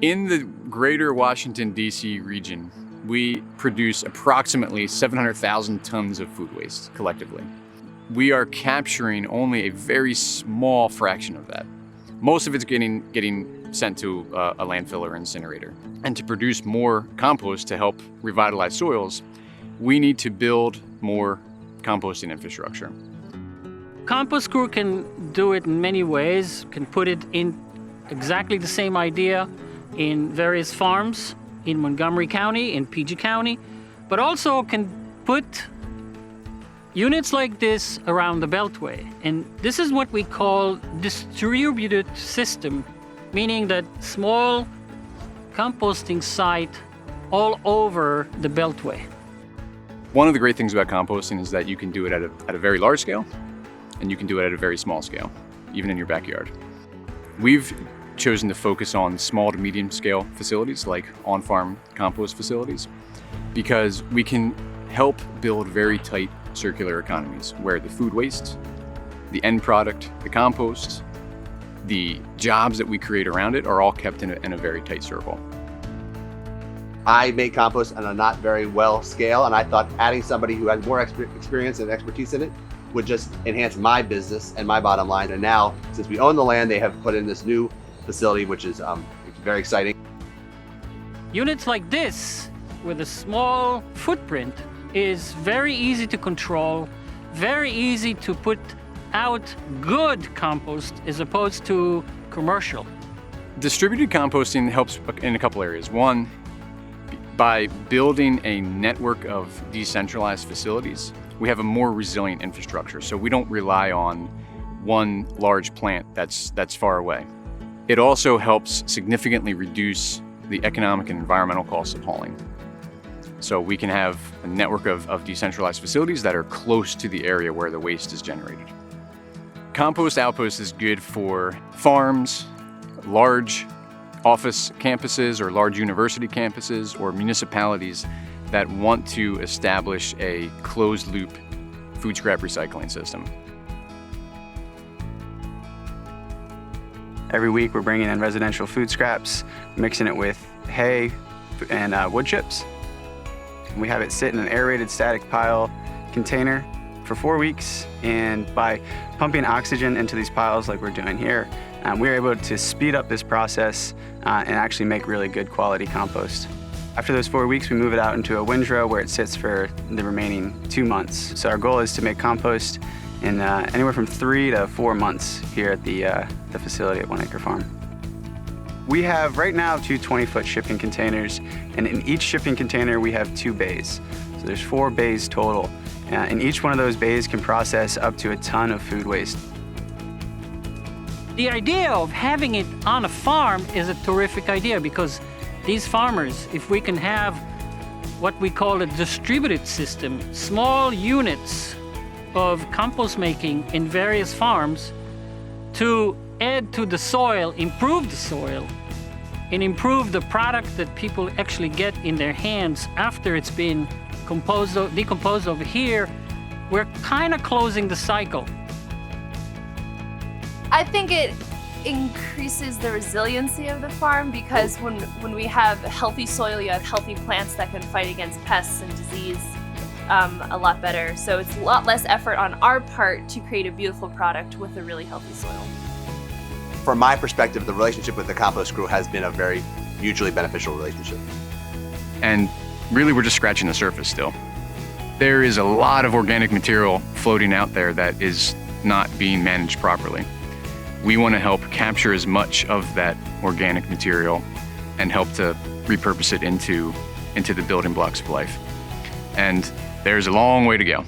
In the greater Washington, D.C. region, we produce approximately 700,000 tons of food waste collectively. We are capturing only a very small fraction of that. Most of it's getting sent to a landfill or incinerator. And to produce more compost to help revitalize soils, we need to build more composting infrastructure. Compost Crew can do it in many ways, can put it in exactly the same idea in various farms in Montgomery County, in PG County, but also can put units like this around the Beltway. And this is what we call distributed system, meaning that small composting site all over the Beltway. One of the great things about composting is that you can do it at a very large scale, and you can do it at a very small scale, even in your backyard. We've chosen to focus on small to medium scale facilities like on-farm compost facilities because we can help build very tight circular economies where the food waste, the end product, the compost, the jobs that we create around it are all kept in a very tight circle. I make compost on a not very well scale, and I thought adding somebody who has more experience and expertise in it would just enhance my business and my bottom line. And now, since we own the land, they have put in this new facility, which is very exciting. Units like this, with a small footprint, is very easy to control, very easy to put out good compost as opposed to commercial. Distributed composting helps in a couple areas. One, by building a network of decentralized facilities, we have a more resilient infrastructure, so we don't rely on one large plant that's far away. It also helps significantly reduce the economic and environmental costs of hauling. So we can have a network of decentralized facilities that are close to the area where the waste is generated. Compost Outpost is good for farms, large office campuses or large university campuses or municipalities that want to establish a closed-loop food scrap recycling system. Every week we're bringing in residential food scraps, mixing it with hay and wood chips. We have it sit in an aerated static pile container for 4 weeks, and by pumping oxygen into these piles like we're doing here, we're able to speed up this process and actually make really good quality compost. After those 4 weeks, we move it out into a windrow where it sits for the remaining 2 months. So our goal is to make compost in anywhere from 3 to 4 months here at the facility at 1 Acre Farm. We have right now 2 20-foot shipping containers, and in each shipping container we have 2 bays. So there's 4 bays total, and each one of those bays can process up to a ton of food waste. The idea of having it on a farm is a terrific idea because these farmers, if we can have what we call a distributed system, small units of compost making in various farms to add to the soil, improve the soil, and improve the product that people actually get in their hands after it's been decomposed over here, we're kind of closing the cycle. I think it increases the resiliency of the farm because when we have healthy soil, you have healthy plants that can fight against pests and disease a lot better. So it's a lot less effort on our part to create a beautiful product with a really healthy soil. From my perspective, the relationship with the Compost Crew has been a very mutually beneficial relationship. And really, we're just scratching the surface still. There is a lot of organic material floating out there that is not being managed properly. We want to help capture as much of that organic material and help to repurpose it into the building blocks of life. And there's a long way to go.